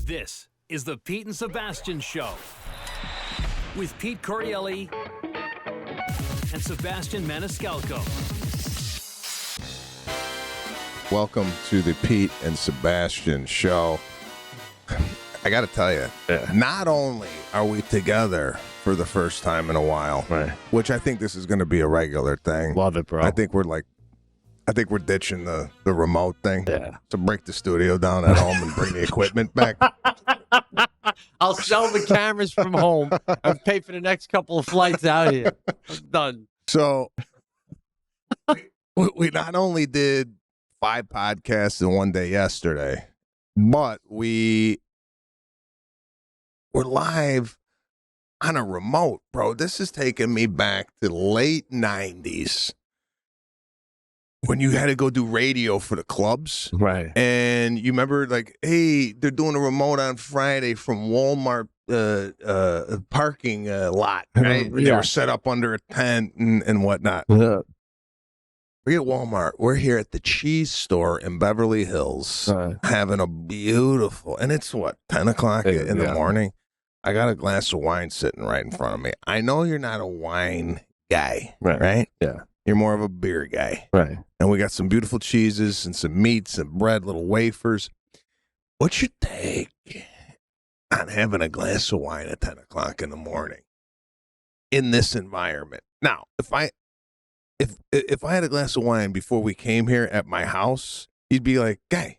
This is the Pete and Sebastian Show with Pete Correale and Sebastian Maniscalco. Welcome to the Pete and Sebastian Show. I got to tell you, not only are we together for the first time in a while, right, which I think this is going to be a regular thing. Love it, bro. I think we're ditching the remote thing. Yeah. To break the studio down at home and bring the equipment back. I'll sell the cameras from home and pay for the next couple of flights out here. I'm done. So we not only did 5 podcasts in one day yesterday, but we were live on a remote, bro. This is taking me back to the late 90s when you had to go do radio for the clubs. Right. And you remember, like, hey, they're doing a remote on Friday from Walmart parking lot, right? Yeah. They were set up under a tent and whatnot. Yeah. We're at Walmart. We're here at the cheese store in Beverly Hills having a beautiful, and it's what, 10 o'clock in the morning? I got a glass of wine sitting right in front of me. I know you're not a wine guy, right? Yeah. You're more of a beer guy. Right. And we got some beautiful cheeses and some meats and bread, little wafers. What's your take on having a glass of wine at 10 o'clock in the morning in this environment? Now, if I had a glass of wine before we came here at my house, you'd be like, "Guy,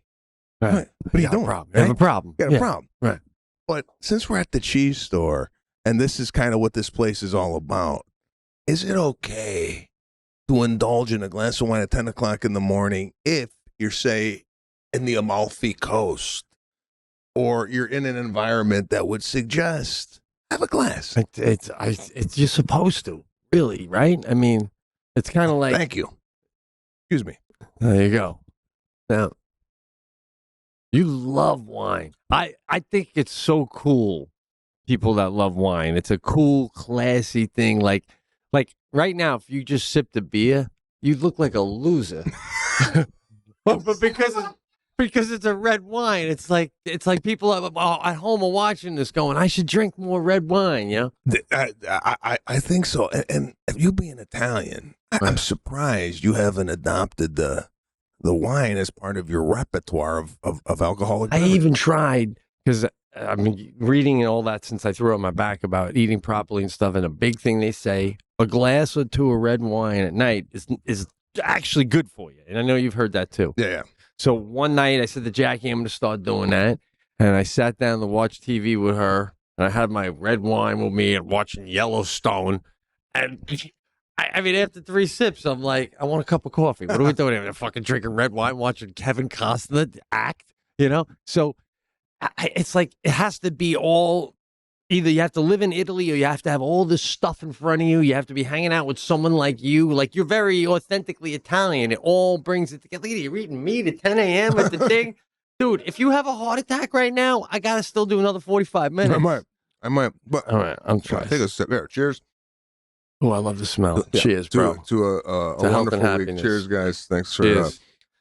what are you doing? Problem. You have a problem. You got a problem." Right. But since we're at the cheese store, and this is kind of what this place is all about, is it okay to indulge in a glass of wine at 10 o'clock in the morning if you're, say, in the Amalfi Coast, or you're in an environment that would suggest have a glass? It's you're supposed to, really, right? I mean, it's kind of like. Thank you. Excuse me. There you go. Now, you love wine. I think it's so cool, people that love wine. It's a cool, classy thing. Like right now, if you just sipped a beer, you look like a loser. but because it's a red wine, it's like people at home are watching this going, I should drink more red wine, you know? I think so. And if you being Italian, I'm surprised you haven't adopted the wine as part of your repertoire of alcoholic I beverages. even tried, because I mean, reading and all that since I threw out my back about eating properly and stuff, and a big thing they say, a glass or two of red wine at night is actually good for you. And I know you've heard that too. Yeah. So one night I said to Jackie, I'm going to start doing that. And I sat down to watch TV with her, and I had my red wine with me and watching Yellowstone. And I mean, after 3 sips, I'm like, I want a cup of coffee. What are we doing here? Fucking drinking red wine, watching Kevin Costner act, you know? So it's like, it has to be all, either you have to live in Italy or you have to have all this stuff in front of you. You have to be hanging out with someone like you. Like, you're very authentically Italian. It all brings it together. You're eating meat at 10 a.m. at the thing. Dude, if you have a heart attack right now, I got to still do another 45 minutes. I might. But, all right, I'm trying. Take a sip. There, cheers. Oh, I love the smell. Yeah, Cheers, bro. To a wonderful week. Cheers, guys. Thanks for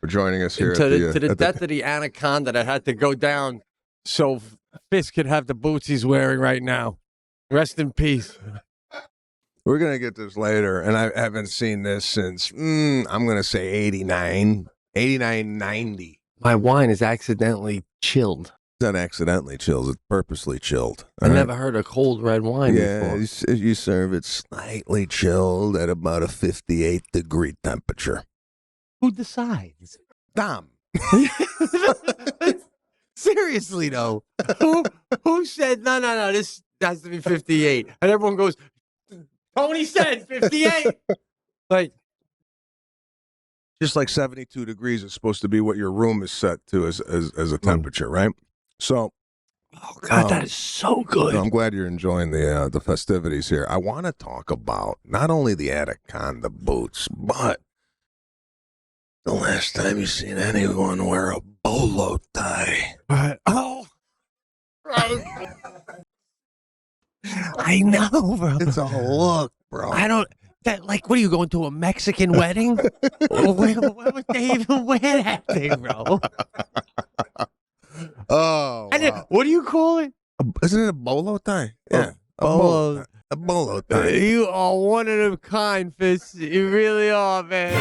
joining us here. To the death of the anaconda that had to go down so Fisk could have the boots he's wearing right now. Rest in peace. We're going to get this later, and I haven't seen this since, I'm going to say 89, 90. My wine is accidentally chilled. It's not accidentally chilled. It's purposely chilled. I never heard of cold red wine before. Yeah, you serve it slightly chilled at about a 58-degree temperature. Who decides? Dom. Seriously, though. Who said, no, this has to be 58? And everyone goes, Tony said 58. Like, just like 72 degrees is supposed to be what your room is set to as a temperature, right? So, oh God, that is so good. I'm glad you're enjoying the festivities here. I want to talk about not only the anaconda boots, but the last time you seen anyone wear a bolo tie. Oh, right. I know, bro. It's a look, bro. I don't. That, like, what are you going to a Mexican wedding? Why would they even wear that thing, bro? Oh, out. What do you call it? Isn't it a bolo tie? Yeah. Bolo. A bolo tie. You are one of them kind, Fitz. You really are, man.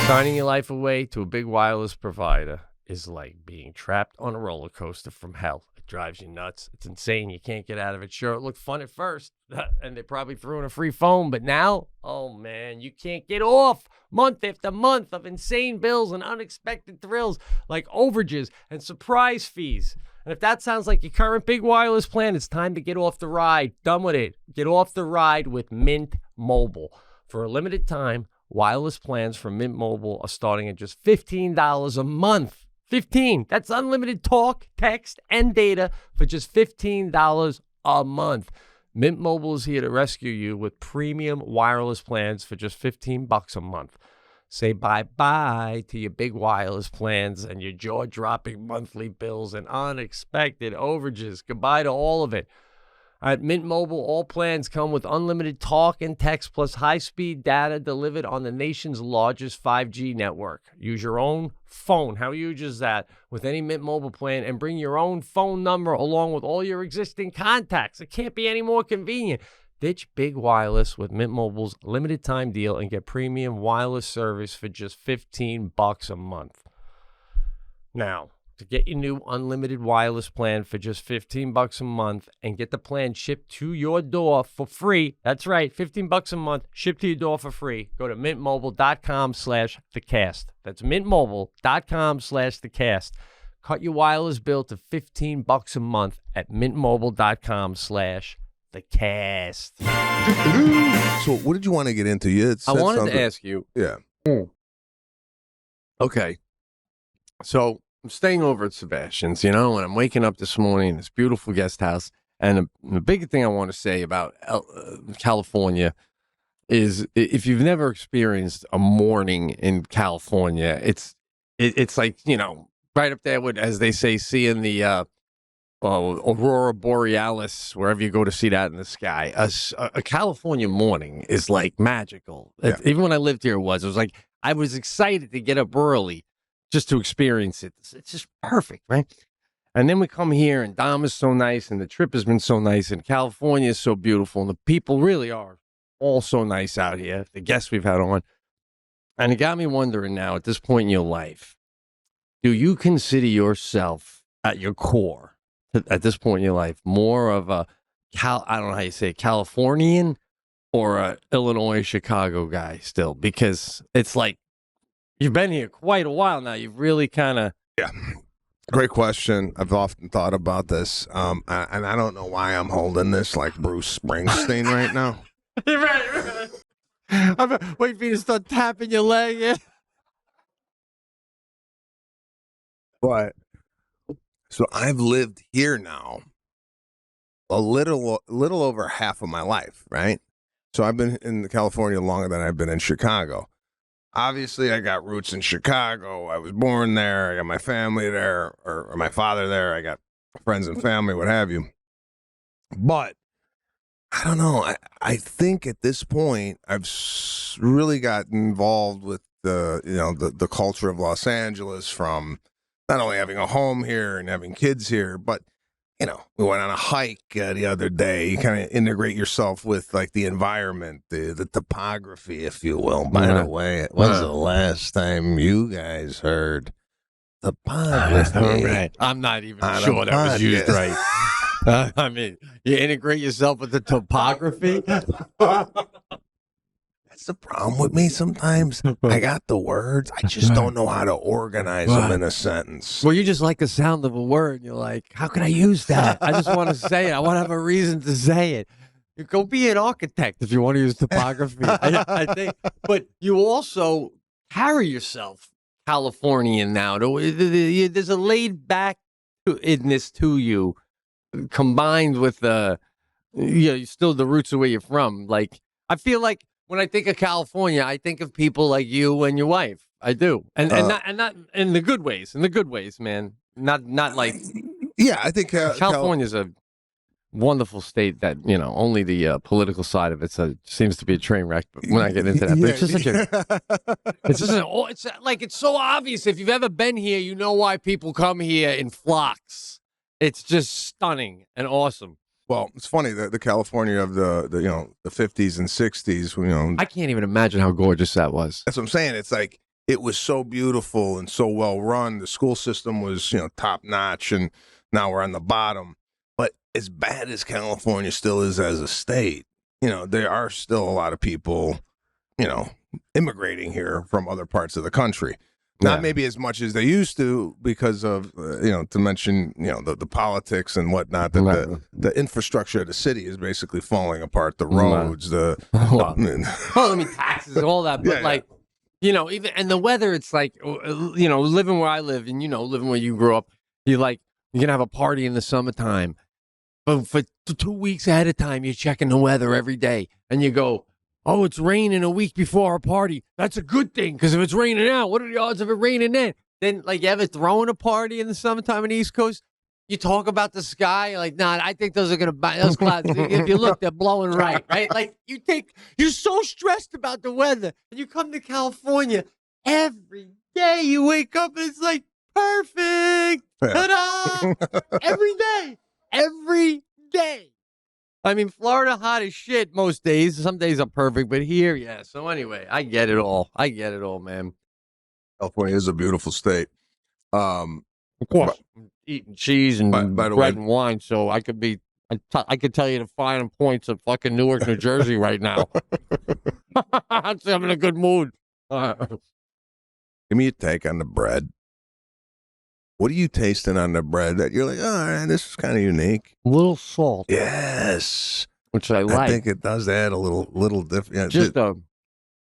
Signing your life away to a big wireless provider is like being trapped on a roller coaster from hell. It drives you nuts. It's insane. You can't get out of it. Sure, it looked fun at first, and they probably threw in a free phone, but now, oh man, you can't get off month after month of insane bills and unexpected thrills like overages and surprise fees. And if that sounds like your current big wireless plan, it's time to get off the ride. Done with it. Get off the ride with Mint Mobile. For a limited time, wireless plans from Mint Mobile are starting at just $15 a month. 15. That's unlimited talk, text, and data for just $15 a month. Mint Mobile is here to rescue you with premium wireless plans for just $15 a month. Say bye-bye to your big wireless plans and your jaw-dropping monthly bills and unexpected overages. Goodbye to all of it. At Mint Mobile, all plans come with unlimited talk and text plus high-speed data delivered on the nation's largest 5G network. Use your own phone. How huge is that? With any Mint Mobile plan, and bring your own phone number along with all your existing contacts. It can't be any more convenient. Ditch big wireless with Mint Mobile's limited time deal and get premium wireless service for just $15 a month. Now, to get your new unlimited wireless plan for just $15 a month and get the plan shipped to your door for free. That's right, $15 a month, shipped to your door for free. Go to mintmobile.com/thecast. That's mintmobile.com/thecast. Cut your wireless bill to $15 a month at mintmobile.com/thecast. So what did you want to get into? I wanted to ask you. Yeah. Okay. So I'm staying over at Sebastian's, and I'm waking up this morning in this beautiful guest house. And the big thing I want to say about California is if you've never experienced a morning in California, it's like, right up there with, as they say, seeing the Aurora Borealis, wherever you go to see that in the sky. A California morning is like magical. Yeah. Even when I lived here, it was like I was excited to get up early just to experience it. It's just perfect, right? And then we come here, and Dom is so nice, and the trip has been so nice, and California is so beautiful, and the people really are all so nice out here, the guests we've had on. And it got me wondering now, at this point in your life, do you consider yourself at your core, at this point in your life, more of a I don't know how you say it, Californian or a Illinois, Chicago guy still? Because it's like you've been here quite a while now. You've really kind of... Yeah. Great question. I've often thought about this, and I don't know why I'm holding this like Bruce Springsteen right now. Right. I'm waiting for you to start tapping your leg. Yeah. But so I've lived here now a little over half of my life, right? So I've been in California longer than I've been in Chicago. Obviously, I got roots in Chicago. I was born there. I got my family there, or my father there. I got friends and family, what have you. But I don't know. I think at this point, I've really gotten involved with the culture of Los Angeles, from not only having a home here and having kids here, but we went on a hike the other day. You kind of integrate yourself with like the environment, the topography, if you will. By the way, when's the last time you guys heard topography? Right. I'm not even sure that was used right. I mean, you integrate yourself with the topography. That's the problem with me sometimes. I got the words. I just don't know how to organize them in a sentence. Well, you just like the sound of a word. You're like, how can I use that? I just want to say it. I want to have a reason to say it. You go be an architect if you want to use topography. I think. But you also carry yourself Californian now. There's a laid back inness to you, combined with still the roots of where you're from. Like, I feel like when I think of California, I think of people like you and your wife. I do, and not in the good ways. In the good ways, man. Not like. Yeah, I think California's a wonderful state that only the political side of it seems to be a train wreck. But we're not getting into that. But it's just such a. It's so obvious. If you've ever been here, you know why people come here in flocks. It's just stunning and awesome. Well, it's funny that the California of the the 50s and 60s, I can't even imagine how gorgeous that was. that's what I'm saying. It's like it was so beautiful and so well run. The school system was, top notch, and now we're on the bottom. But as bad as California still is as a state, there are still a lot of people, immigrating here from other parts of the country. Not maybe as much as they used to because of, to mention, the politics and whatnot, that the infrastructure of the city is basically falling apart. The roads, well, I mean, taxes and all that. But even, and the weather, it's like, living where I live and, living where you grew up, you're going to have a party in the summertime. But for 2 weeks ahead of time, you're checking the weather every day. And you go, oh, it's raining a week before our party. That's a good thing, because if it's raining now, what are the odds of it raining then? Then, you ever throwing a party in the summertime on the East Coast? You talk about the sky, nah, I think those are going to buy those clouds. If you look, they're blowing right? You're so stressed about the weather, and you come to California every day. You wake up and it's perfect. Ta-da! Every day. I mean, Florida hot as shit most days. Some days are perfect, but here, yeah. So anyway, I get it all, man. California is a beautiful state. Of course, eating cheese and by the bread way, and wine. So I could tell you the fine points of fucking Newark, New Jersey right now. I'm in a good mood. Give me a take on the bread. What are you tasting on the bread that you're like, oh, this is kind of unique? A little salt. Yes. Which I like. I think it does add a little different. Yeah,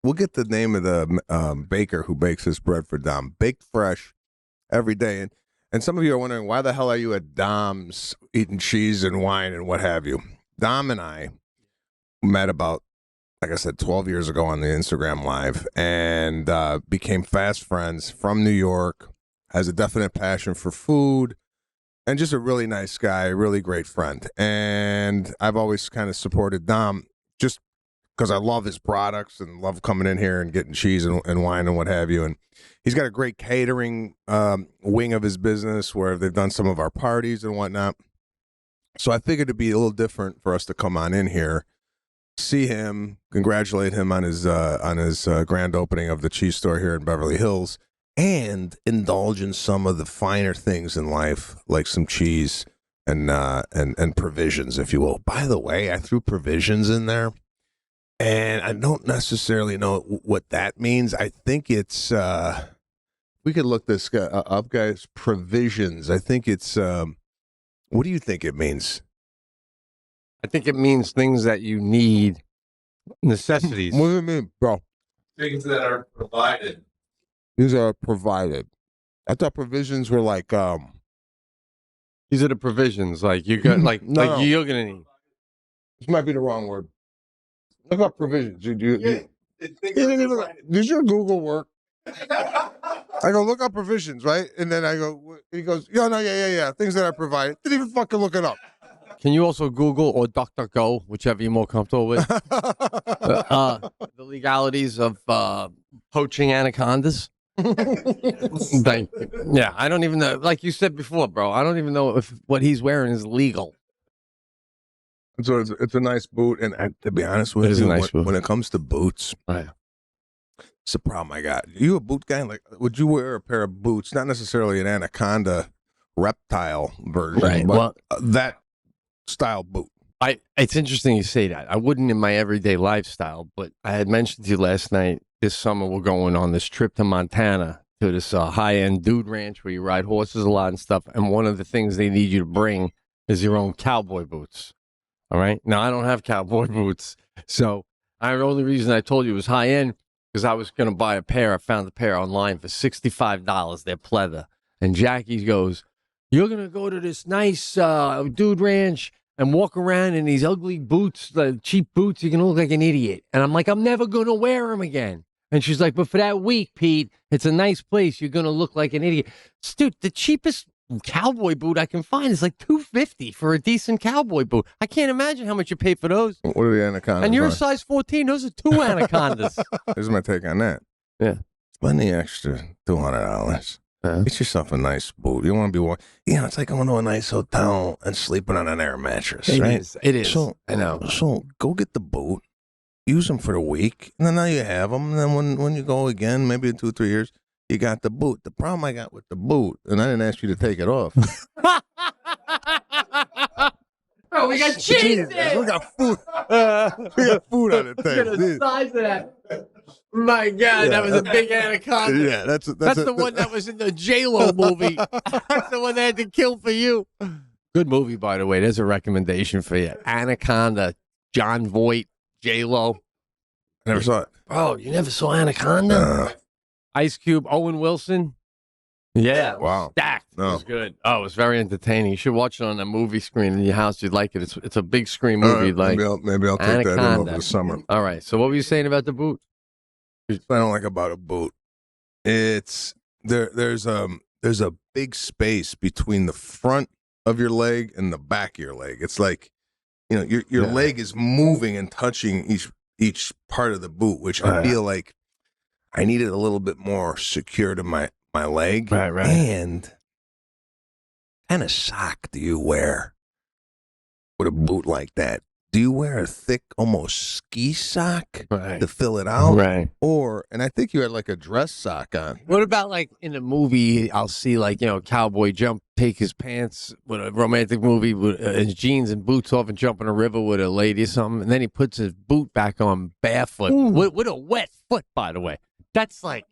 we'll get the name of the baker who bakes this bread for Dom. Baked fresh every day. And some of you are wondering, why the hell are you at Dom's eating cheese and wine and what have you? Dom and I met about, like I said, 12 years ago on the Instagram Live, and became fast friends. From New York. Has a definite passion for food, and just a really nice guy, really great friend. And I've always kind of supported Dom just because I love his products and love coming in here and getting cheese and wine and what have you. And he's got a great catering wing of his business where they've done some of our parties and whatnot. So I figured it'd be a little different for us to come on in here, see him, congratulate him on his grand opening of the cheese store here in Beverly Hills, and indulge in some of the finer things in life, like some cheese and provisions, if you will. By the way, I threw provisions in there, and I don't necessarily know what that means. I think it's we could look this guy up, guys. Provisions. I think it's what do you think it means? I think it means things that you need, necessities. What do you mean, bro? Things that are provided. These are provided. I thought provisions were like these are the provisions, you got No. you're gonna need. This might be the wrong word. Look up provisions. Does your Google work? I go look up provisions, right? And then I go, he goes, yeah. Things that are provided. Didn't even fucking look it up. Can you also Google or DuckDuckGo, whichever you're more comfortable with, the legalities of poaching anacondas? Yeah, I don't even know. Like you said before, bro, I don't even know if what he's wearing is legal. So it's a nice boot, and to be honest with you, when it comes to boots, it's a problem I got. You a boot guy? Would you wear a pair of boots? Not necessarily an anaconda reptile version, but that style boot. It's interesting you say that. I wouldn't in my everyday lifestyle, but I had mentioned to you last night, this summer we're going on this trip to Montana to this high-end dude ranch where you ride horses a lot and stuff, and one of the things they need you to bring is your own cowboy boots. All right? Now, I don't have cowboy boots, so the only reason I told you it was high-end because I was going to buy a pair. I found a pair online for $65. They're pleather. And Jackie goes, you're going to go to this nice dude ranch and walk around in these ugly boots, cheap boots, you're going to look like an idiot. And I'm like, I'm never going to wear them again. And she's like, but for that week, Pete, it's a nice place. You're going to look like an idiot. Dude, the cheapest cowboy boot I can find is like $250 for a decent cowboy boot. I can't imagine how much you pay for those. What are the anacondas? And you're a size 14. Those are 2 anacondas. Here's my take on that. Yeah. Spend the extra $200. Get yourself a nice boot. You want to be, it's like going to a nice hotel and sleeping on an air mattress, right? It is. So I know. So go get the boot, use them for the week, and then now you have them. And then when you go again, maybe in 2 or 3 years, you got the boot. The problem I got with the boot, and I didn't ask you to take it off. Oh, we got cheese. We got food. We got food on the table. Look at the size of that. My God, that was a big anaconda. Yeah, that's the one that was in the J-Lo movie. That's the one they had to kill for you. Good movie, by the way. There's a recommendation for you. Anaconda, John Voight, J-Lo. I never saw it. Oh, you never saw Anaconda? Ice Cube, Owen Wilson. Yeah. Wow. Stacked. It No. was good. Oh, it was very entertaining. You should watch it on a movie screen in your house. You'd like it. It's a big screen movie. Maybe I'll take that in Anaconda. over the summer. All right. So what were you saying about the boot? What I don't like about a boot, it's there's a big space between the front of your leg and the back of your leg. It's like, your leg is moving and touching each part of the boot, which I feel like I needed a little bit more secure to my leg. Right. And what kind of sock do you wear with a boot like that? Do you wear a thick, almost ski sock to fill it out? Right. And I think you had like a dress sock on. What about like in a movie, I'll see like, cowboy take his pants with a romantic movie with his jeans and boots off and jump in a river with a lady or something. And then he puts his boot back on barefoot with a wet foot, by the way. That's like,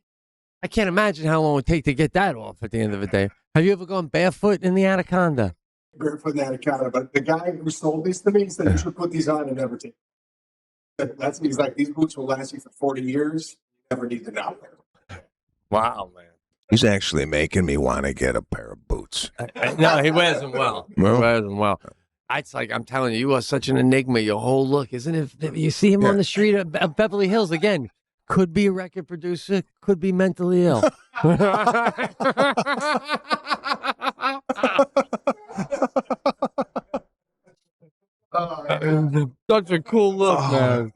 I can't imagine how long it would take to get that off at the end of the day. Have you ever gone barefoot in the Anaconda? Barefoot in the Anaconda, but the guy who sold these to me said you should put these on and never take them. He's like, these boots will last you for 40 years. You never need them out there. Wow, man. He's actually making me want to get a pair of boots. No, he wears them well. No? He wears them well. It's like, I'm telling you, you are such an enigma. Your whole look, isn't it? You see him on the street of Beverly Hills again. Could be a record producer, could be mentally ill. Such a cool look, man.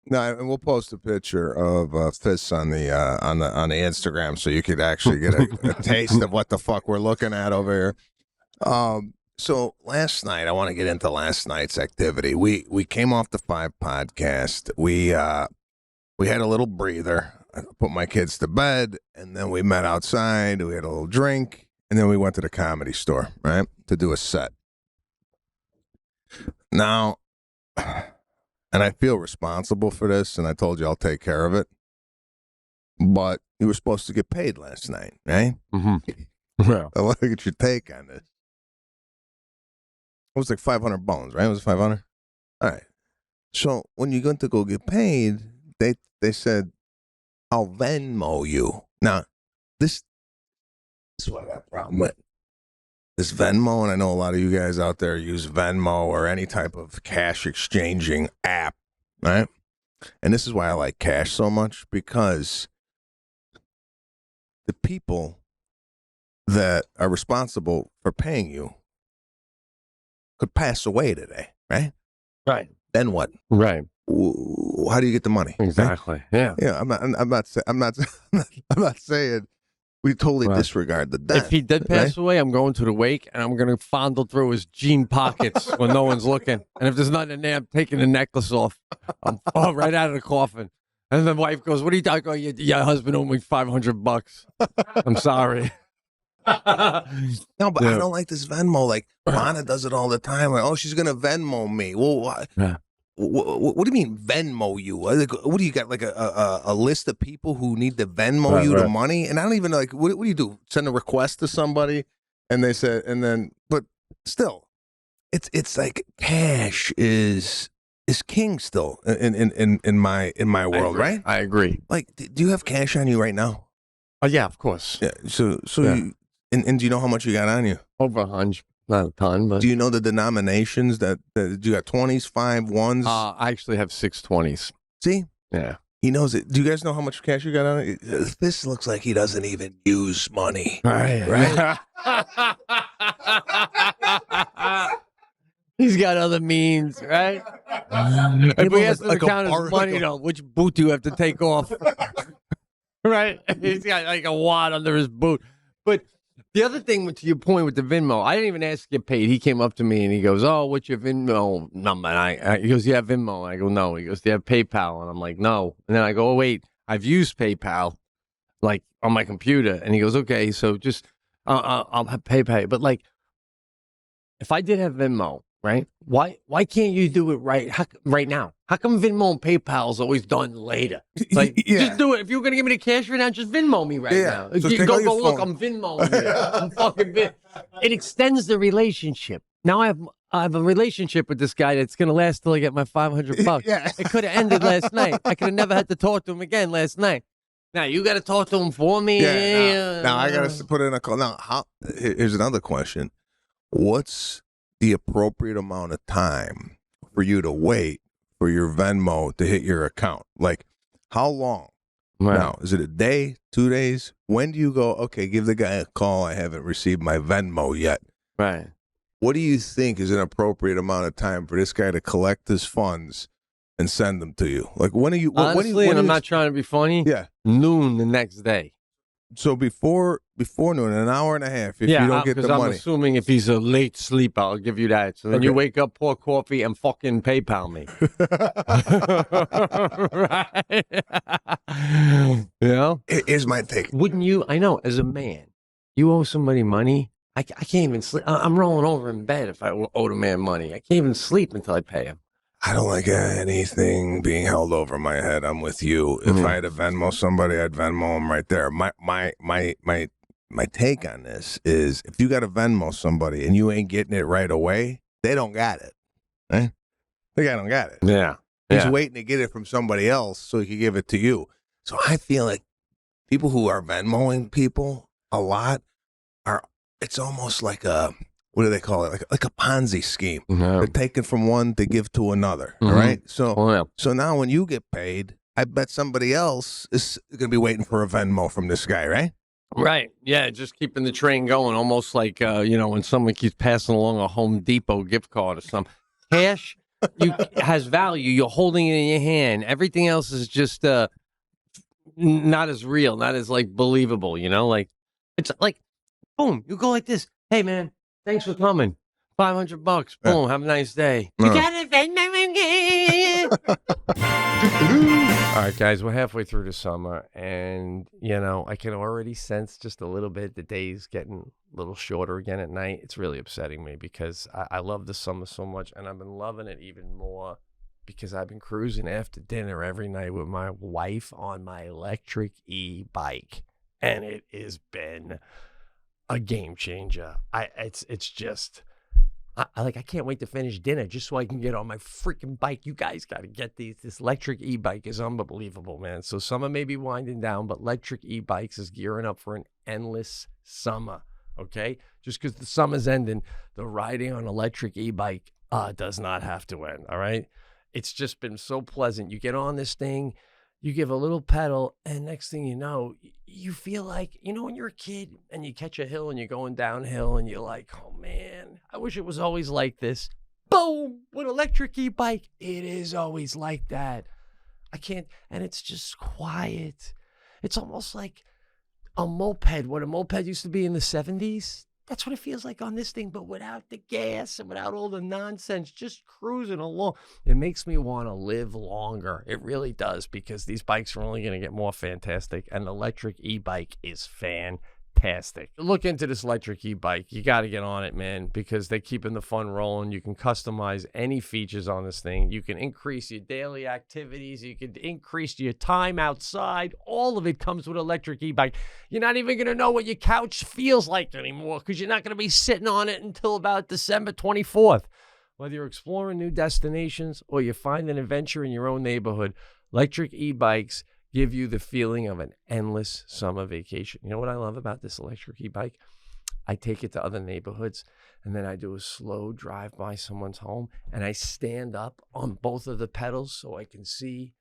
No, and we'll post a picture of fists on the Instagram so you could actually get a taste of what the fuck we're looking at over here. So last night, I want to get into last night's activity. We came off the 5 podcast. We had a little breather. I put my kids to bed, and then we met outside. We had a little drink, and then we went to the Comedy Store, right, to do a set. Now, and I feel responsible for this, and I told you I'll take care of it, but you were supposed to get paid last night, right? Mm-hmm. Yeah. I want to get your take on this. It was like 500 bones, right? It was 500? All right. So when you're going to go get paid, they said, I'll Venmo you. Now, this is what I got a problem with. This Venmo, and I know a lot of you guys out there use Venmo or any type of cash exchanging app, right? And this is why I like cash so much, because the people that are responsible for paying you could pass away today, right? Right. Then what? Right. How do you get the money? Exactly. Right? Yeah. Yeah. I'm not saying we totally disregard the death. If he did pass away, I'm going to the wake and I'm going to fondle through his jean pockets when no one's looking. And if there's nothing in there, I'm taking the necklace off. I'm right out of the coffin. And the wife goes, "What are you talking about? Your husband owed me $500. I'm sorry." No, but I don't like this Venmo. Like, Lana does it all the time. Like, oh, she's going to Venmo me. Well, what do you mean Venmo you? Like, what do you got? Like a list of people who need to Venmo you the money? And I don't even know, like, what do you do? Send a request to somebody, and they said, and then, but still, it's like cash is king still in my world, right? I agree. Like, do you have cash on you right now? Oh yeah, of course. Yeah. So yeah. And do you know how much you got on you? Over 100, not a ton, but do you know the denominations that you got? 20s, 5, 1s? I actually have 620s. See? Yeah. He knows it. Do you guys know how much cash you got on it? This looks like he doesn't even use money. Right? He's got other means, right? If we ask him to count his money, though, which boot do you have to take off? right? He's got like a wad under his boot. But the other thing, to your point with the Venmo, I didn't even ask to get paid. He came up to me and he goes, "Oh, what's your Venmo number?" And he goes, "You have Venmo?" And I go, "No." He goes, "Do you have PayPal?" And I'm like, "No." And then I go, "Oh, wait, I've used PayPal, like on my computer." And he goes, "Okay, so just I'll have PayPal." But like, if I did have Venmo, right? Why can't you do it right now? How come Venmo and PayPal is always done later? Like, just do it. If you're gonna give me the cash right now, just Venmo me right now. So You take out your look, phone. I'm Venmoing you. I'm fucking It extends the relationship. Now I have a relationship with this guy that's gonna last till I get my $500. Yeah. It could have ended last night. I could have never had to talk to him again last night. Now you got to talk to him for me. Now I gotta put in a call. Now, here's another question: what's the appropriate amount of time for you to wait for your Venmo to hit your account? Like, how long? Right. Now, is it a day, 2 days? When do you go, okay, give the guy a call, I haven't received my Venmo yet? Right. What do you think is an appropriate amount of time for this guy to collect his funds and send them to you? Like, when are you? Honestly, and I'm not trying to be funny. Yeah. Noon the next day. So before noon, an hour and a half, if you don't get the I'm money. assuming if he's a late sleeper, I'll give you that. So then you wake up, pour coffee, and fucking PayPal me. Right? You know? Here's my take. Wouldn't you? I know, as a man, you owe somebody money. I can't even sleep. I'm rolling over in bed if I owe the man money. I can't even sleep until I pay him. I don't like anything being held over my head. I'm with you. If I had to Venmo somebody, I'd Venmo them right there. My take on this is, if you got to Venmo somebody and you ain't getting it right away, they don't got it. Eh? The guy don't got it. Yeah. He's waiting to get it from somebody else so he can give it to you. So I feel like people who are Venmoing people a lot it's almost like what do they call it? Like a Ponzi scheme. No. They're taking from one to give to another. All right. So yeah. so now when you get paid, I bet somebody else is going to be waiting for a Venmo from this guy, right? Right. Yeah. Just keeping the train going, almost like, when someone keeps passing along a Home Depot gift card or something. Cash has value. You're holding it in your hand. Everything else is just not as real, not as like believable, like it's like, boom, you go like this. Hey, man, thanks for coming. $500. Boom. Have a nice day. You got it. All right, guys, we're halfway through the summer, and I can already sense just a little bit the days getting a little shorter again at night. It's really upsetting me because I love the summer so much, and I've been loving it even more because I've been cruising after dinner every night with my wife on my electric e-bike, and it has been a game changer. It's just I can't wait to finish dinner just so I can get on my freaking bike. You guys got to get these. This electric e-bike is unbelievable, man. So summer may be winding down, but electric e-bikes is gearing up for an endless summer. Okay, just because the summer's ending, the riding on electric e-bike does not have to end. All right, it's just been so pleasant. You get on this thing, you give a little pedal, and next thing you know, you feel like, when you're a kid and you catch a hill and you're going downhill and you're like, oh man, I wish it was always like this. Boom! With electric e-bike, it is always like that. I can't, and it's just quiet. It's almost like a moped, what a moped used to be in the 70s. That's what it feels like on this thing, but without the gas and without all the nonsense, just cruising along. It makes me want to live longer. It really does, because these bikes are only going to get more fantastic, and the electric e-bike is fantastic. Look into this electric e-bike. You got to get on it, man, because they're keeping the fun rolling. You can customize any features on this thing. You can increase your daily activities. You can increase your time outside. All of it comes with electric e-bike. You're not even going to know what your couch feels like anymore, because you're not going to be sitting on it until about December 24th. Whether you're exploring new destinations or you find an adventure in your own neighborhood, electric e-bikes give you the feeling of an endless summer vacation. You know what I love about this electric e-bike? I take it to other neighborhoods, and then I do a slow drive by someone's home, and I stand up on both of the pedals so I can see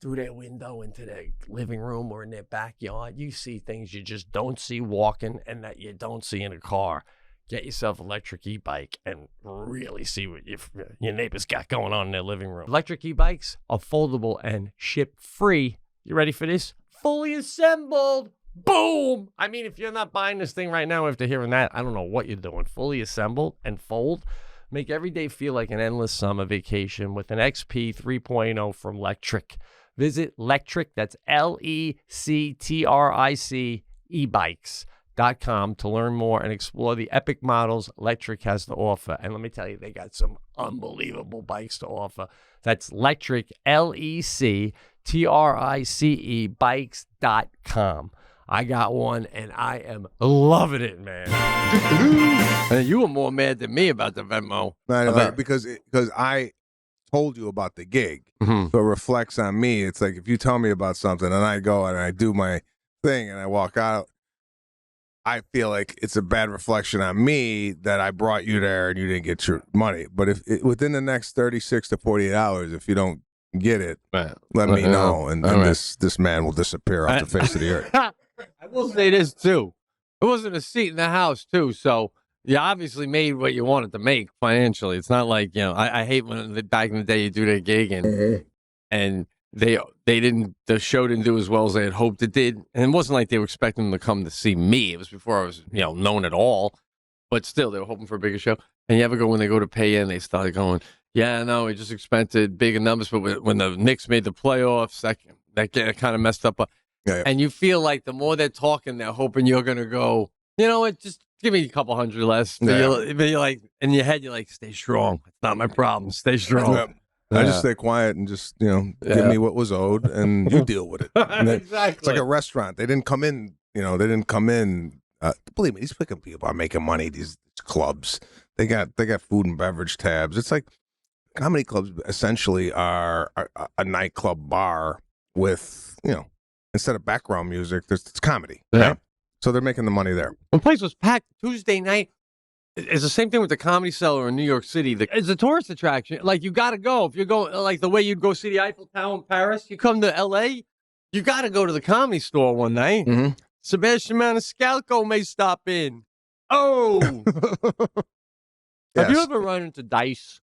through their window into their living room or in their backyard. You see things you just don't see walking and that you don't see in a car. Get yourself an electric e-bike and really see what your neighbors got going on in their living room. Electric e-bikes are foldable and ship free. You ready for this? fully assembled. Boom! I mean, if you're not buying this thing right now after hearing that, I don't know what you're doing. Fully assembled and fold. Make every day feel like an endless summer vacation with an XP 3.0 from Lectric. Visit Lectric, that's Lectric, ebikes.com to learn more and explore the epic models Lectric has to offer. And let me tell you, they got some unbelievable bikes to offer. That's Lectric, Lectrice, bikes.com. I got one, and I am loving it, man. And you were more mad than me about the Venmo. Because I told you about the gig. Mm-hmm. So it reflects on me. It's like if you tell me about something and I go and I do my thing and I walk out, I feel like it's a bad reflection on me that I brought you there and you didn't get your money. But if within the next 36 to 48 hours, if you don't get it, let me know, and this man will disappear off the face of the earth. I will say this, too. It wasn't a seat in the house, too, so you obviously made what you wanted to make financially. It's not like, I hate when back in the day you do that gig and the show didn't do as well as they had hoped it did. And it wasn't like they were expecting them to come to see me. It was before I was, known at all. But still, they were hoping for a bigger show. And you ever go when they go to pay in, they started going, yeah, no, we just expected bigger numbers. But when the Knicks made the playoffs, that kind of messed up. Yeah. And you feel like the more they're talking, they're hoping you're going to go, you know what, just give me a couple hundred less. But you're like, in your head, you're like, stay strong. It's not my problem. Stay strong. Yeah. I just stay quiet and just, give me what was owed and you deal with it. Exactly. It's like a restaurant. They didn't come in, believe me, these fucking people are making money, these clubs. They got food and beverage tabs. It's like comedy clubs essentially are a nightclub bar with, instead of background music, it's comedy. Yeah. Right? So they're making the money there. The place was packed Tuesday night. It's the same thing with the Comedy Cellar in New York City. It's a tourist attraction. Like, you got to go. If you're going, like the way you'd go see the Eiffel Tower in Paris, you come to L.A., you got to go to the Comedy Store one night. Mm-hmm. Sebastian Maniscalco may stop in. Oh! Yes. Have you ever run into Dice?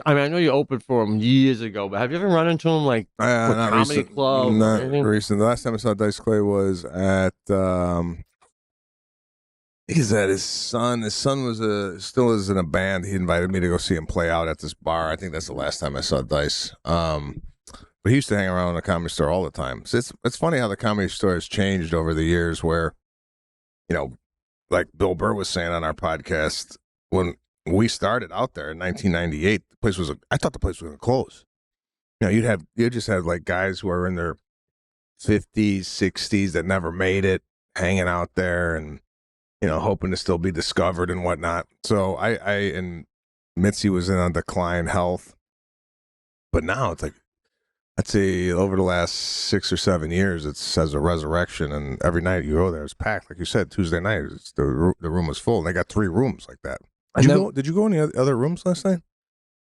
I know you opened for him years ago, but have you ever run into him, like, not comedy recent. club? Not recent. The last time I saw Dice Clay was at... He's at his son. His son was still is in a band. He invited me to go see him play out at this bar. I think that's the last time I saw Dice. But he used to hang around in the Comedy Store all the time. So it's funny how the Comedy Store has changed over the years. Where, like Bill Burr was saying on our podcast, when we started out there in 1998, I thought the place was going to close. You just had like guys who are in their 50s, 60s that never made it, hanging out there and, hoping to still be discovered and whatnot. So I and Mitzi was in on decline health. But now it's like, I'd say over the last 6 or 7 years, it says a resurrection. And every night you go there, it's packed. Like you said, Tuesday night, the room was full. And they got 3 rooms like that. Did you go in the other rooms last night?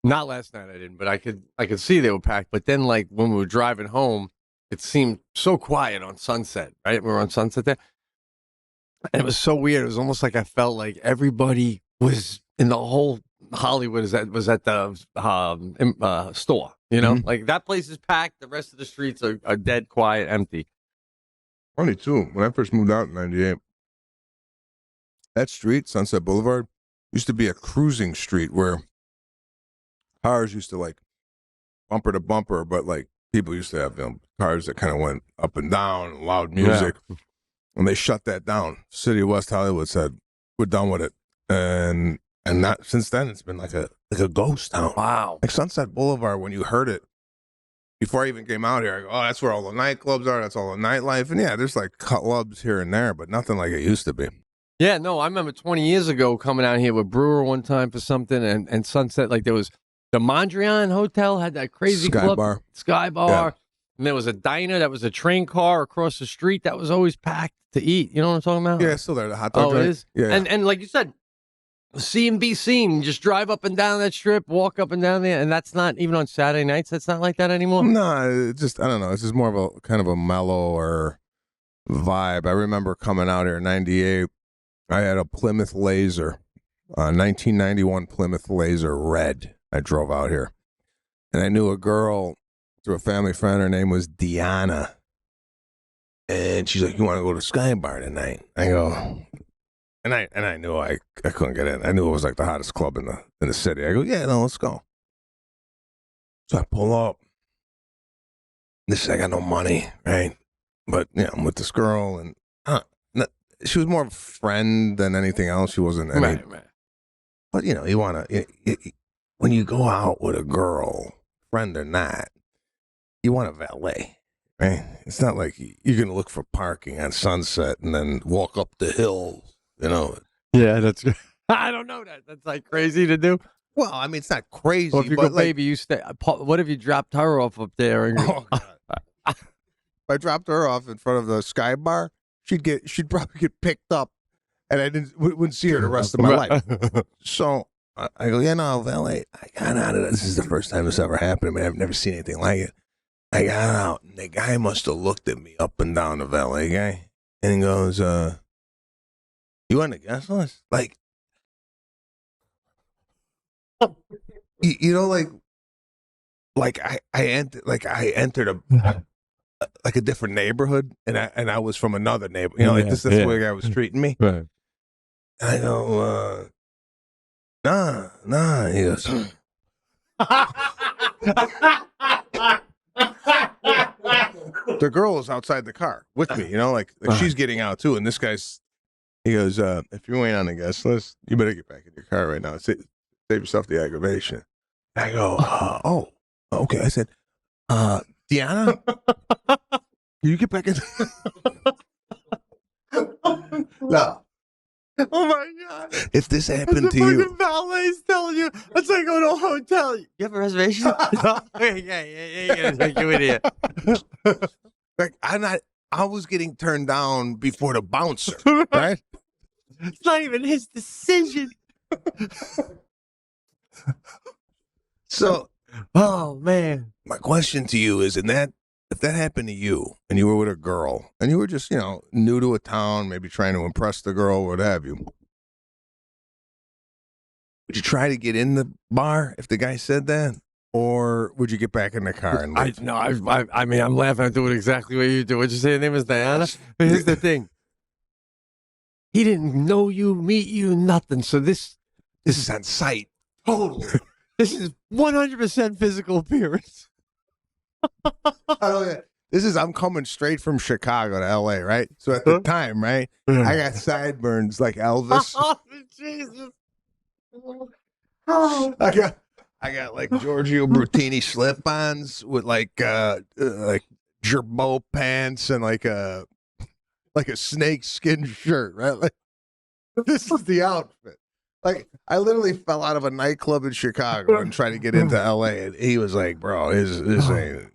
Not last night, I didn't. But I could see they were packed. But then, like, when we were driving home, it seemed so quiet on Sunset, right? We were on Sunset there. And it was so weird. It was almost like I felt like everybody was in the whole Hollywood was at the store. Mm-hmm. Like that place is packed. The rest of the streets are dead, quiet, empty. Funny too. When I first moved out in '98, that street, Sunset Boulevard, used to be a cruising street where cars used to like bumper to bumper, but like people used to have cars that kind of went up and down, loud music. Yeah. And they shut that down. City of West Hollywood said, we're done with it. And not since then, it's been like a ghost town. Wow. Like Sunset Boulevard, when you heard it, before I even came out here, I go, oh, that's where all the nightclubs are. That's all the nightlife. And yeah, there's like clubs here and there, but nothing like it used to be. Yeah, no, I remember 20 years ago coming out here with Brewer one time for something, and Sunset, like there was the Mondrian Hotel had that crazy Sky club. Sky Bar. Yeah. And there was a diner that was a train car across the street that was always packed to eat. You know what I'm talking about? Yeah, it's still there. The hot dog joint. It is? Yeah. And like you said, see and be seen. Just drive up and down that strip, walk up and down there. And that's not, even on Saturday nights, that's not like that anymore? No, it's just, I don't know. It's just more of a kind of a mellower vibe. I remember coming out here in '98. I had a Plymouth Laser, 1991 Plymouth Laser red. I drove out here. And I knew a girl through a family friend. Her name was Deanna. And she's like, "You want to go to Sky Bar tonight?" I go, and I knew I couldn't get in. I knew it was like the hottest club in the city. I go, "Yeah, no, let's go." So I pull up. This I got no money, right? But yeah, I'm with this girl, and she was more of a friend than anything else. She wasn't any. Right. But you know, you want to when you go out with a girl, friend or not, you want a valet, right? It's not like you're gonna look for parking on Sunset and then walk up the hill. You know. Yeah, that's. I don't know that. That's like crazy to do. Well, I mean, it's not crazy. Well, if you but go, baby, you stay. What if you dropped her off up there? And Oh, God. If I dropped her off in front of the Sky Bar, she'd probably get picked up, and I wouldn't see her the rest of my life. So I go, yeah, no, valet. I got out of this. This is the first time this ever happened to me. I've never seen anything like it. I got out, and the guy must have looked at me up and down, the valet guy, and he goes, "You on the guest list?" Like, you know, like I entered a different neighborhood, and I was from another neighborhood. You know, like this is the way the guy was treating me. Right. I go, nah. He goes, the girl is outside the car with me. You know, like she's getting out too, and this guy's. He goes, if you ain't on the guest list, you better get back in your car right now. Save yourself the aggravation. I go, oh, okay. I said, Deanna, can you get back in? No. Oh my God! If this happened to the you, fucking valet's telling you it's like going to a hotel. You have a reservation? yeah. You're gonna take you in here. like I was getting turned down before the bouncer, right? It's not even his decision. So, oh man, my question to you is: if that happened to you, and you were with a girl, and you were just new to a town, maybe trying to impress the girl, what have you, would you try to get in the bar if the guy said that, or would you get back in the car and leave? I mean, I'm laughing at doing exactly what you do. What'd you say? Your name is Diana. But here's the thing: he didn't know you, meet you, nothing. So this is on sight. Totally. This is 100% physical appearance. I'm coming straight from Chicago to LA, right? So at the time, right, I got sideburns like Elvis. Oh, Jesus. I got like Giorgio Brutini slip-ons with like Gerbeau pants and like a snake skin shirt, right? Like this is the outfit. Like, I literally fell out of a nightclub in Chicago and tried to get into LA, and he was like, "Bro, this ain't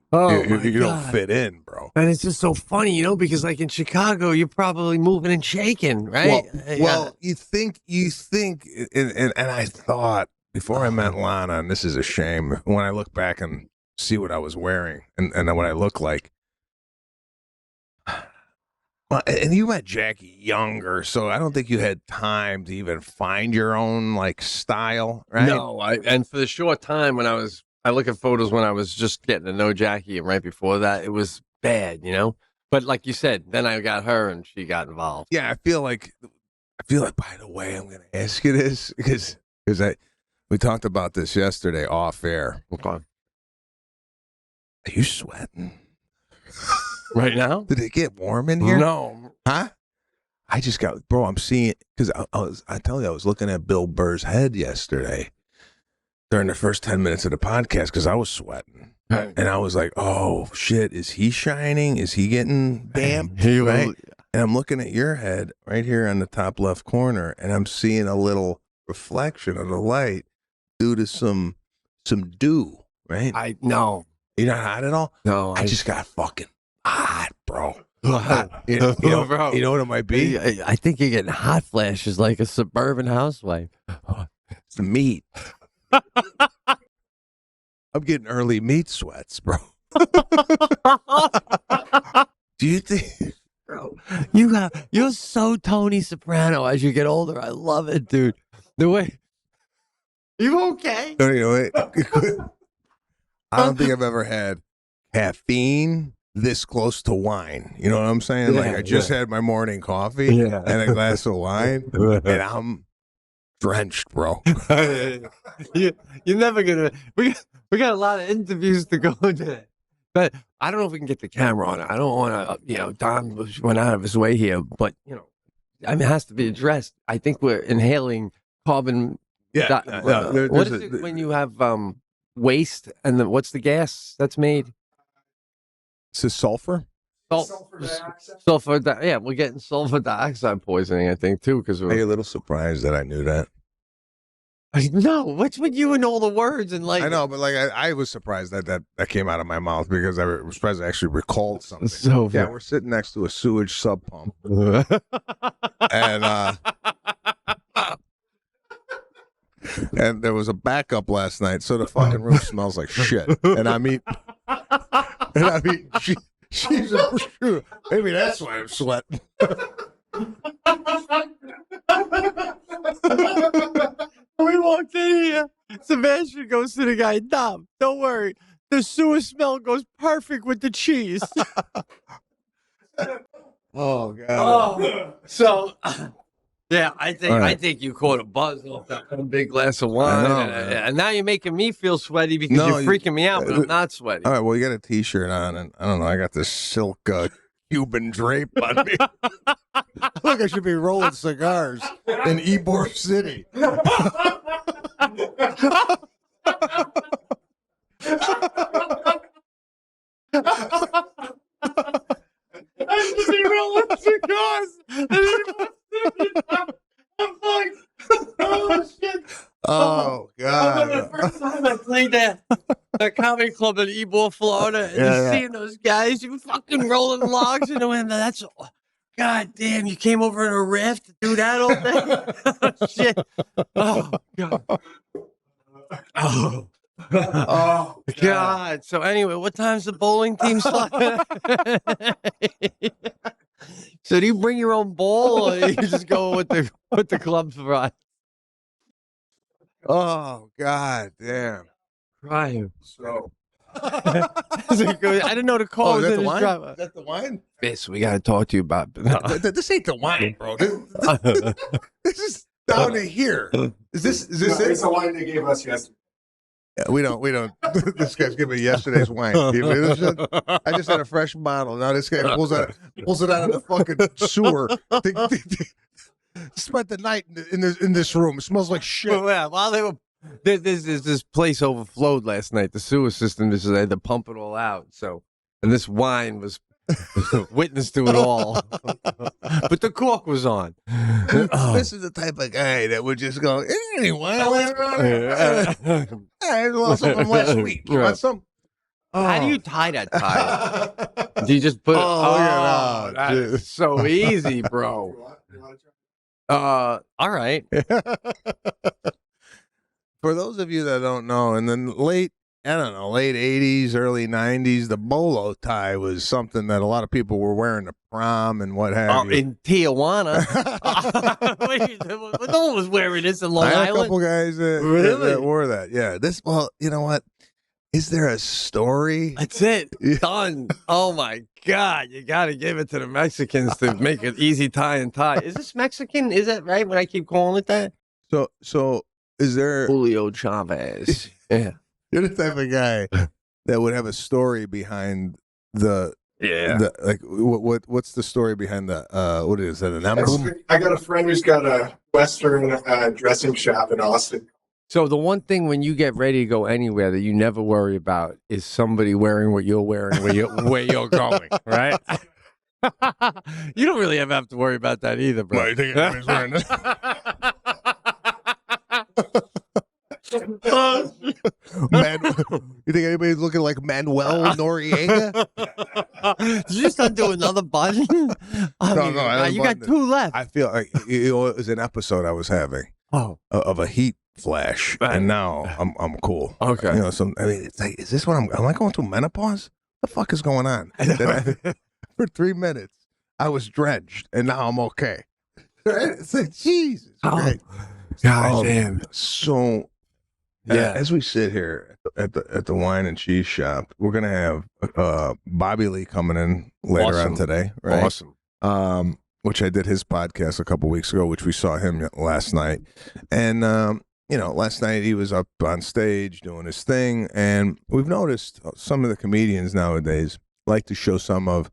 you don't fit in, bro." And it's just so funny, because like in Chicago, you're probably moving and shaking, right? Well, you think, and I thought before I met Lana, and this is a shame when I look back and see what I was wearing and what I look like. Well, and you met Jackie younger, so I don't think you had time to even find your own like style, right? No, and for the short time I look at photos when I was just getting to know Jackie, and right before that, it was bad, But like you said, then I got her, and she got involved. Yeah, I feel like. By the way, I'm going to ask you this because we talked about this yesterday off air. Okay. Are you sweating? Right now? Did it get warm in here? No. Huh? I just got, bro, I'm seeing, because I tell you, I was looking at Bill Burr's head yesterday during the first 10 minutes of the podcast because I was sweating. Right. And I was like, oh, shit, is he shining? Is he getting damp? Right? And I'm looking at your head right here on the top left corner, and I'm seeing a little reflection of the light due to some dew, right? No. You're not hot at all? No. I just got fucking hot, bro. Bro. You know what it might be? I think you're getting hot flashes like a suburban housewife. It's the meat. I'm getting early meat sweats, bro. Do you think, bro? You're so Tony Soprano as you get older. I love it, dude. The way you okay? No, I don't think I've ever had caffeine this close to wine. You know what I'm saying? Like Yeah, I just yeah. had my morning coffee Yeah. and a glass of wine, and I'm drenched, bro. You're never gonna. We got a lot of interviews to go today, but I don't know if we can get the camera on it. I don't want to, Don went out of his way here, but I mean, it has to be addressed. I think we're inhaling carbon. Yeah. What is it when you have waste and what's the gas that's made? It's a sulfur. Sulfur dioxide. Sulfur. Yeah, we're getting sulfur dioxide poisoning. I think too because Are you a little surprised that I knew that? No, what's with you and all the words and like I know, but like I was surprised that came out of my mouth because I was surprised I actually recalled something. So Yeah, we're sitting next to a sewage sub pump, and and there was a backup last night, so the fucking room smells like shit. And I mean, Jesus, maybe that's why I'm sweating. We walked in here. Sebastian goes to the guy, Dom, don't worry. The sewer smell goes perfect with the cheese. Oh god. So, yeah, I right. think you caught a buzz off that one big glass of wine. know, And now you're making me feel sweaty because No, you're freaking me out, but I'm not sweaty. All right, well, you got a T-shirt on, and I don't know. I got this silk Cuban drape on me. I think I should be rolling cigars in Ybor City. I should be rolling cigars. I'm fucked. Oh, shit. Oh The God! first time I played that comedy club in Ybor, Florida, and Yeah, yeah. seeing those guys, you fucking rolling logs in the wind. That's God damn, you came over in a raft to do that all day? Oh, shit. Oh, God. Oh. Oh God. So anyway, what time's the bowling team start? So do you bring your own ball or you just go with the clubs right? Oh God! Damn. Right. So. I didn't know the call was is that in the his wine? driver. Is that the wine? Yes, we got to talk to you about This ain't the wine, bro. This is down to here. Is this It's it? the wine they gave us yesterday. Yeah, we don't. This guy's giving me yesterday's wine. I just had a fresh bottle. Now this guy pulls it out of the fucking sewer. Spent the night in this room. It smells like shit. Yeah, while they were this place overflowed last night. The sewer system just had to pump it all out. So, and this wine was witness to it all. But the cork was on. This is the type of guy that would just go, anyway, I went around here. I lost some from last week. You want some? How do you tie that tie? Do you just put it? Oh, look at that. That's so easy, bro. All right. For those of you that don't know, in the late 80s, early 90s, the bolo tie was something that a lot of people were wearing to prom and what have you. In Tijuana. No one was wearing this in Long I had a Island. couple guys that wore that. Yeah. Well, you know what? Is there a story? That's it. Done. Oh my God. You got to give it to the Mexicans to make it easy tie and tie. Is this Mexican? Is that right when I keep calling it that? So is there Julio Chavez. Yeah. You're the type of guy that would have a story behind what's the story behind the what is that, an emblem? I got a friend who's got a Western dressing shop in Austin. So the one thing when you get ready to go anywhere that you never worry about is somebody wearing what you're wearing where you're going, right? You don't really ever have to worry about that either, bro. Well, you think everybody's wearing this? You think anybody's looking like Manuel Noriega? Did you just undo another button? No, I you got two left. I feel like it was an episode I was having of a heat flash, and now I'm cool. Okay. I mean, it's like, is this what am I going through menopause? What the fuck is going on? For 3 minutes, I was drenched, and now I'm okay. It's like, Jesus. Oh. Right? God damn. So As we sit here at the wine and cheese shop, we're gonna have Bobby Lee coming in later on today, right? Awesome. Which I did his podcast a couple weeks ago, which we saw him last night, and last night he was up on stage doing his thing, and we've noticed some of the comedians nowadays like to show some of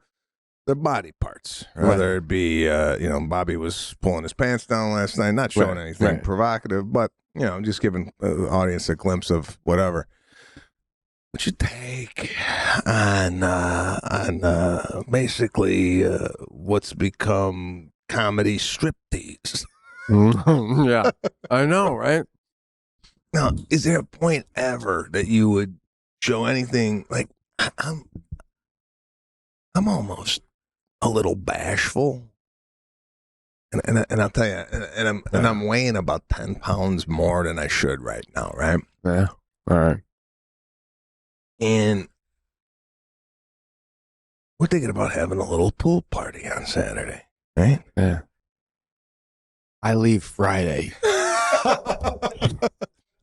their body parts, whether it be, Bobby was pulling his pants down last night, not showing anything provocative, but, just giving the audience a glimpse of whatever. What's your take on basically what's become comedy striptease? Yeah, I know, right? Now, is there a point ever that you would show anything like I'm almost a little bashful, and I'll tell you, and I'm weighing about 10 pounds more than I should right now, right? Yeah, all right. And we're thinking about having a little pool party on Saturday, right? Yeah. I leave Friday.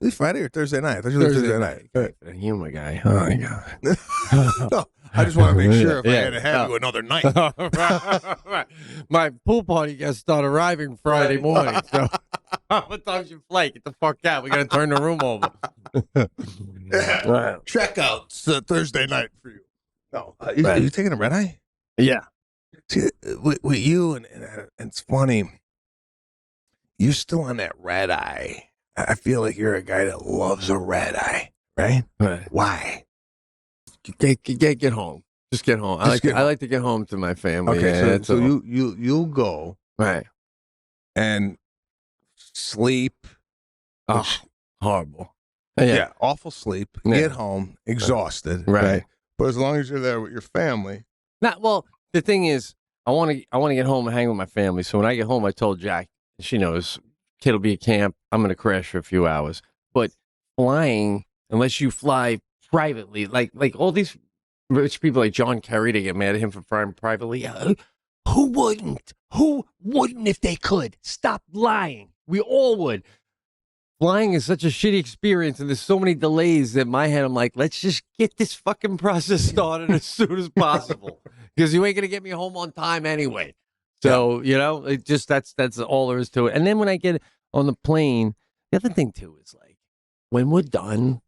Leave Friday or Thursday night? I thought you leave Thursday night. You, my guy. Oh my God. No, I just want to make sure if I had to have you another night. Right. My pool party guests start arriving Friday morning. So what time's your flight? Get the fuck out. We got to turn the room over. Right. Checkouts Thursday night for you. No, you taking a red eye? Yeah. See, with you, and it's funny, you're still on that red eye. I feel like you're a guy that loves a red eye, right? Right. Why? Get home. Just get home. I like to get home to my family. Okay, so you'll go right and sleep. Oh, horrible. Yeah, awful sleep. Yeah. Get home exhausted. Right. But as long as you're there with your family. Well, the thing is, I want to get home and hang with my family. So when I get home, I told Jack, she knows, kid will be at camp. I'm going to crash for a few hours. But flying, unless you fly privately, like all these rich people like John Kerry, they get mad at him for flying privately. Who wouldn't? Who wouldn't if they could? Stop lying. We all would. Flying is such a shitty experience, and there's so many delays that in my head I'm like, let's just get this fucking process started as soon as possible, because you ain't gonna get me home on time anyway. So it just that's all there is to it. And then when I get on the plane, the other thing too is like when we're done,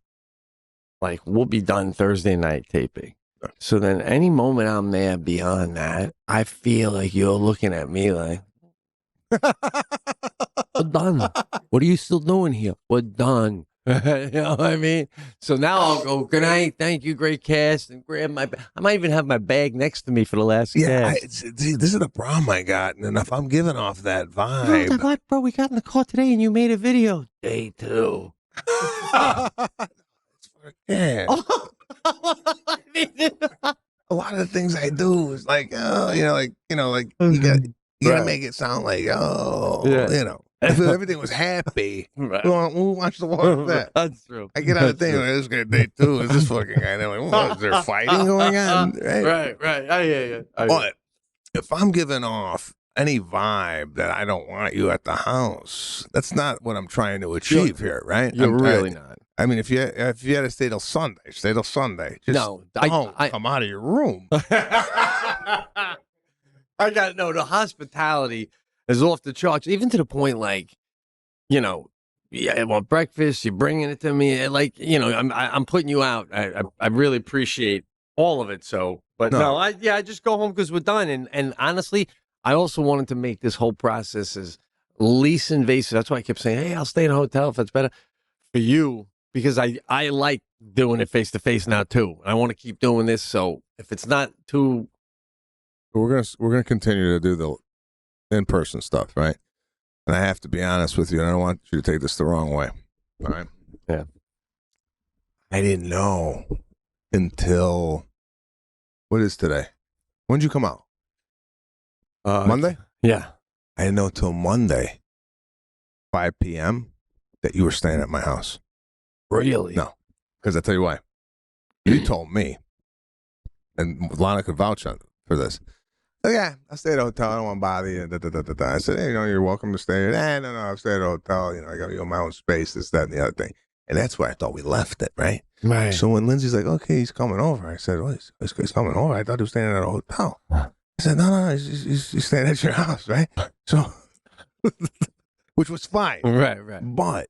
like we'll be done Thursday night taping. So then any moment I'm there beyond that, I feel like you're looking at me like, we're done. What are you still doing here? We're done. You know what I mean? So now I'll go, good night, thank you, great cast, and grab I might even have my bag next to me for the last cast. See, this is the problem I got, and if I'm giving off that vibe. No, bro, we got in the car today and you made a video. Day 2. Yeah. A lot of the things I do is like, you gotta make it sound like, if everything was happy, Right. we'll watch the walk of that. That's true. I get on the thing, like, this guy day 2 is this fucking guy. And I'm like, is there fighting going on? Right. I hear you. But if I'm giving off any vibe that I don't want you at the house, that's not what I'm trying to achieve here, right? You're really not. I mean, if you had to stay till Sunday, stay till Sunday. Just don't come out of your room. I got the hospitality is off the charts, even to the point like, I want breakfast. You're bringing it to me, like I'm putting you out. I really appreciate all of it. So, but I just go home because we're done. And honestly, I also wanted to make this whole process as least invasive. That's why I kept saying, hey, I'll stay in a hotel if that's better for you. Because I like doing it face to face now too. I want to keep doing this. So if it's not too, we're gonna continue to do the in person stuff, right? And I have to be honest with you, and I don't want you to take this the wrong way. All right? Yeah. I didn't know until what is today? When did you come out? Monday? Yeah. I didn't know until Monday, 5 p.m. that you were staying at my house. Really? No, because I tell you why. You told me, and Lana could vouch for this. Oh, yeah, I stay at a hotel. I don't want to bother you. I said, hey, you're welcome to stay. No, I'll stay at a hotel. I got my own space, this, that, and the other thing. And that's where I thought we left it, right? Right. So when Lindsay's like, okay, he's coming over. I said, well, he's coming over. I thought he was staying at a hotel. I said, no, he's staying at your house, right? So, which was fine. Right. But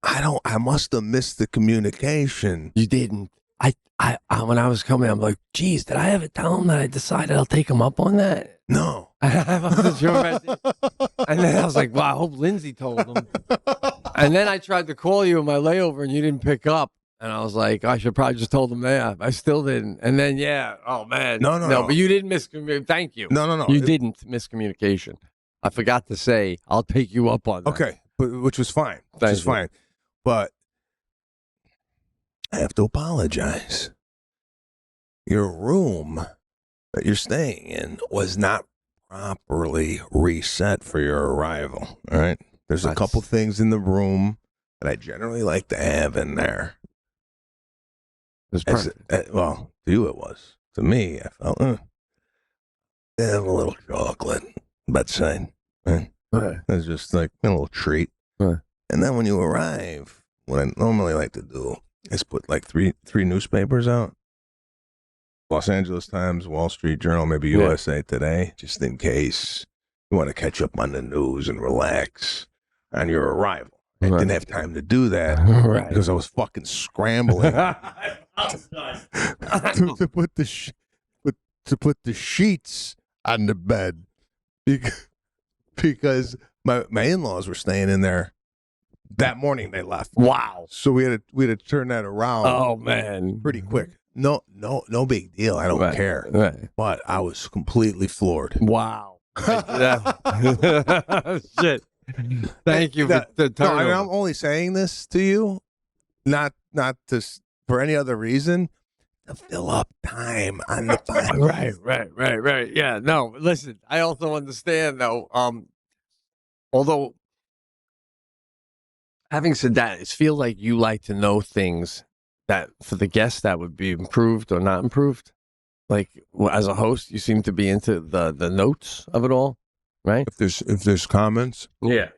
I must have missed the communication. You didn't. I when I was coming, I'm like, geez, did I ever tell him that I decided I'll take him up on that? No. I wasn't sure about that. And then I was like, wow, I hope Lindsay told him. And then I tried to call you in my layover and you didn't pick up. And I was like, I should probably just told him that. I still didn't. And then, oh man. No, but you didn't miscommunicate. Thank you. No. You didn't miscommunication. I forgot to say, I'll take you up on that. Okay, which was fine. Thank you. Fine. But I have to apologize. Your room that you're staying in was not properly reset for your arrival. All right. There's a couple things in the room that I generally like to have in there. Well, to you it was. To me, I felt, have a little chocolate bedside. Right? Right. It's just like a little treat. Right. And then when you arrive, what I normally like to do is put like three newspapers out. Los Angeles Times, Wall Street Journal, maybe USA Today, just in case you want to catch up on the news and relax on your arrival. I didn't have time to do that because I was fucking scrambling to put the sheets on the bed because my in-laws were staying in there that morning. They left. Wow. So we had to turn that around. Oh man, pretty quick. No big deal. I don't care. Right. But I was completely floored. Wow. Shit. Thank you for the No, I'm only saying this to you, not for any other reason. To fill up time on the podcast. Right. Yeah. No, listen. I also understand though. Although, having said that, it feels like you like to know things that for the guests that would be improved or not improved. Like as a host, you seem to be into the notes of it all, right? If there's comments, yeah,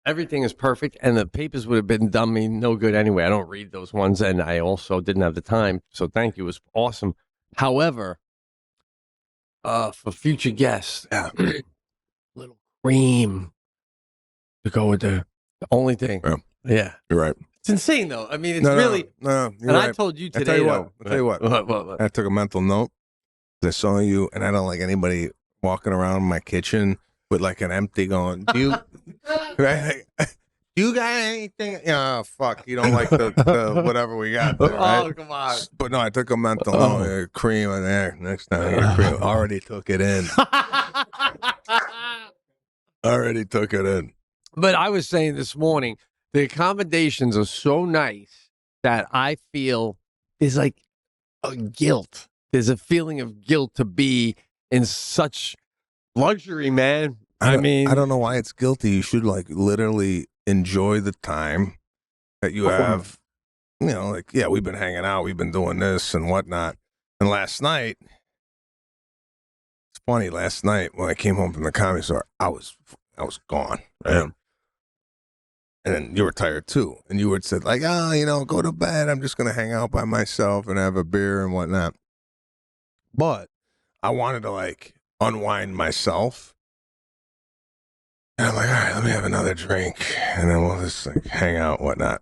everything is perfect, and the papers would have been done me no good anyway. I don't read those ones, and I also didn't have the time. So thank you, it was awesome. However, for future guests, little cream to go with the only thing. Yeah, you're right. It's insane, though. I mean, it's really. No, you're and right. I told you today. I'll tell you what. What? I took a mental note. I saw you, and I don't like anybody walking around my kitchen with like an empty going. Do you? Right? Do you got anything? Oh, fuck. You don't like the whatever we got there, right? Oh, come on. But no, I took a mental note. Cream in there. Next time, I get cream. Already took it in. Already took it in. But I was saying this morning, the accommodations are so nice that I feel there's like a guilt. There's a feeling of guilt to be in such luxury, man. I mean, I don't know why it's guilty. You should like literally enjoy the time that you have. You know, like, yeah, we've been hanging out, we've been doing this and whatnot. And last night, it's funny, last night when I came home from the comedy store, I was gone. Right? Yeah. And then you were tired too. And you would said like, go to bed. I'm just going to hang out by myself and have a beer and whatnot. But I wanted to like unwind myself. And I'm like, all right, let me have another drink. And then we'll just like hang out and whatnot.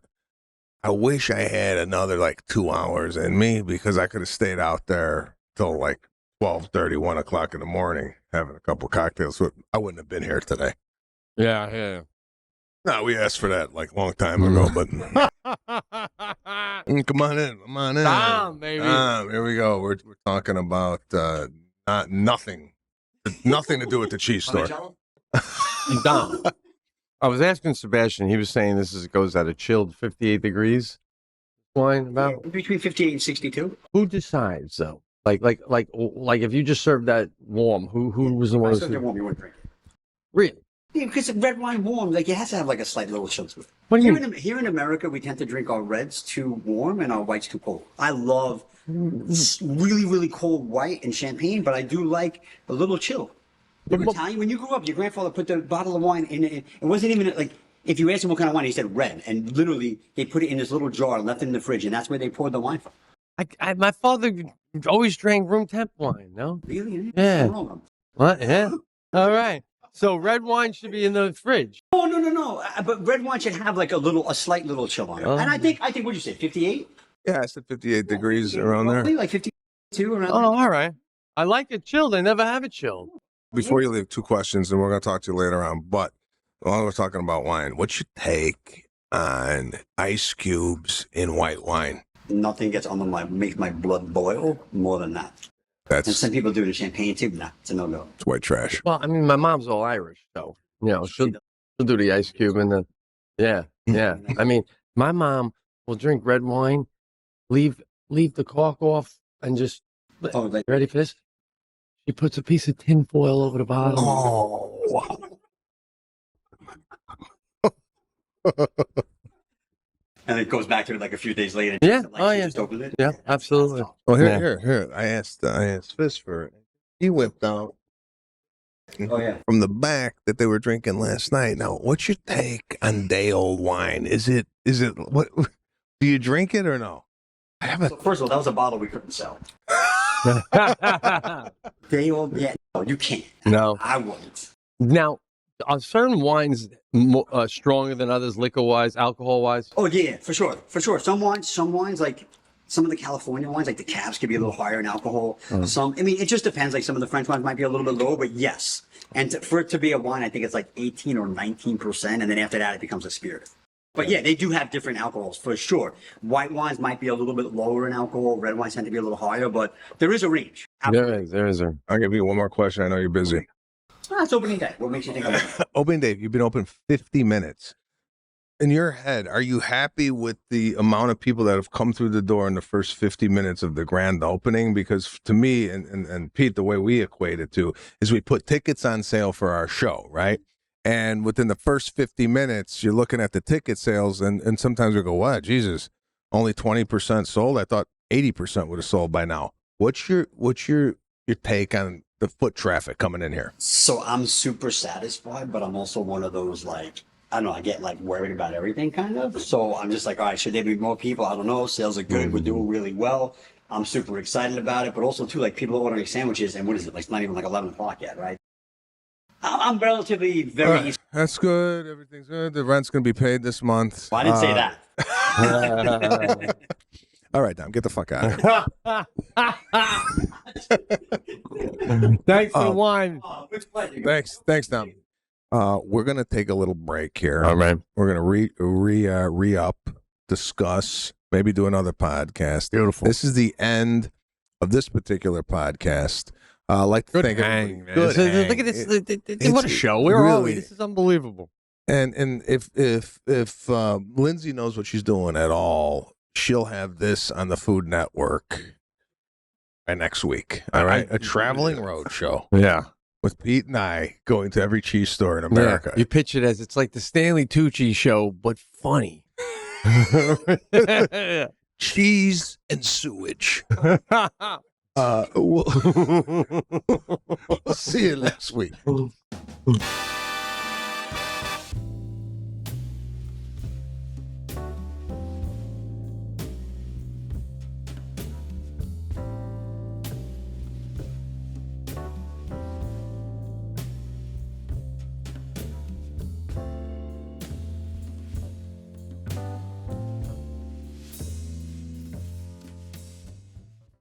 I wish I had another like 2 hours in me because I could have stayed out there till like 12:30, 1 o'clock in the morning, having a couple cocktails. So I wouldn't have been here today. Yeah. No, we asked for that like a long time ago, but come on in. Tom, baby. Here we go. We're talking about nothing to do with the cheese store. Dom. I was asking Sebastian. He was saying goes at a chilled 58 degrees. Wine about between 58 and 62. Who decides though? Like if you just served that warm, who was the one? I served it warm, you wouldn't drink it. Really? Yeah, because red wine warm, like it has to have like a slight little chill to it. What do you mean? Here in America, we tend to drink our reds too warm and our whites too cold. I love really, really cold white and champagne, but I do like a little chill. You're Italian. When you grew up, your grandfather put the bottle of wine in it. It wasn't even like if you ask him what kind of wine, he said red. And literally, they put it in this little jar, left it in the fridge, and that's where they poured the wine from. My father always drank room temp wine, no? Really? Yeah. No, What? Yeah. All right. So red wine should be in the fridge. no. But red wine should have like a slight little chill on it. Oh. And I think, what'd you say, 58? Yeah, I said 58 degrees around there. Like 52 around Oh, all right. I like it chilled. I never have it chilled. Before you leave, 2 questions, and we're going to talk to you later on. But while we're talking about wine, what's your take on ice cubes in white wine? Nothing gets makes my blood boil more than that. And That's some people do it in champagne too. Nah, it's a no-go. it's white trash. Well, I mean, my mom's all Irish, so she'll do the ice cube and then, yeah. I mean, my mom will drink red wine, leave the cork off, and just ready for this? She puts a piece of tin foil over the bottom. Oh, wow. And it goes back to it like a few days later. Yeah. Like, Oh, she yeah. just opened it. Yeah, absolutely. Well, Yeah. here. I asked Fizz for it. He whipped out Oh yeah. from the back that they were drinking last night. Now, what's your take on day old wine? Is it what? Do you drink it or no? I haven't. So first of all, that was a bottle we couldn't sell. Day old, yeah. No, you can't. No. I wouldn't. Now, are certain wines stronger than others, liquor-wise, alcohol-wise? Oh yeah, for sure. Some wines like some of the California wines, like the Cabs, could be a little higher in alcohol. Some, I mean, it just depends. Like some of the French wines might be a little bit lower, but yes. And for it to be a wine, I think it's like 18 or 19%, and then after that, it becomes a spirit. But yeah, they do have different alcohols for sure. White wines might be a little bit lower in alcohol. Red wines tend to be a little higher, but there is a range. There is. I'll give you one more question. I know you're busy. It's opening day. What makes you think of it? Opening day. You've been open 50 minutes. In your head, are you happy with the amount of people that have come through the door in the first 50 minutes of the grand opening? Because to me and Pete, the way we equate it to is we put tickets on sale for our show, right? And within the first 50 minutes, you're looking at the ticket sales, and sometimes we go, "What, Jesus? Only 20% sold? I thought 80% would have sold by now." What's your take on the foot traffic coming in here? So I'm super satisfied, but I'm also one of those like, I don't know, I get like worried about everything kind of. So I'm just like, all right, should there be more people? I don't know. Sales are good. We're doing really well. I'm super excited about it, but also too, like people are ordering sandwiches, and what is it? Like it's not even like 11 o'clock yet, right? I'm relatively very. All right, that's good. Everything's good. The rent's going to be paid this month. Well, I didn't say that. All right, Dom, get the fuck out of here. Thanks for the wine. It's pleasure. Thanks, Dom. We're going to take a little break here. All right. We're going to re-up, discuss, maybe do another podcast. Beautiful. This is the end of this particular podcast. I'd like to Good thank hang, everybody. man. Good hang. Look at this. It's What a show. Where are we? really- This is unbelievable. And if Lindsay knows what she's doing at all, she'll have this on the Food Network by next week. All right, a traveling road show Yeah. with Pete and I going to every cheese store in America. You pitch it as it's like the Stanley Tucci show, but funny. Cheese and sewage. We'll see you next week.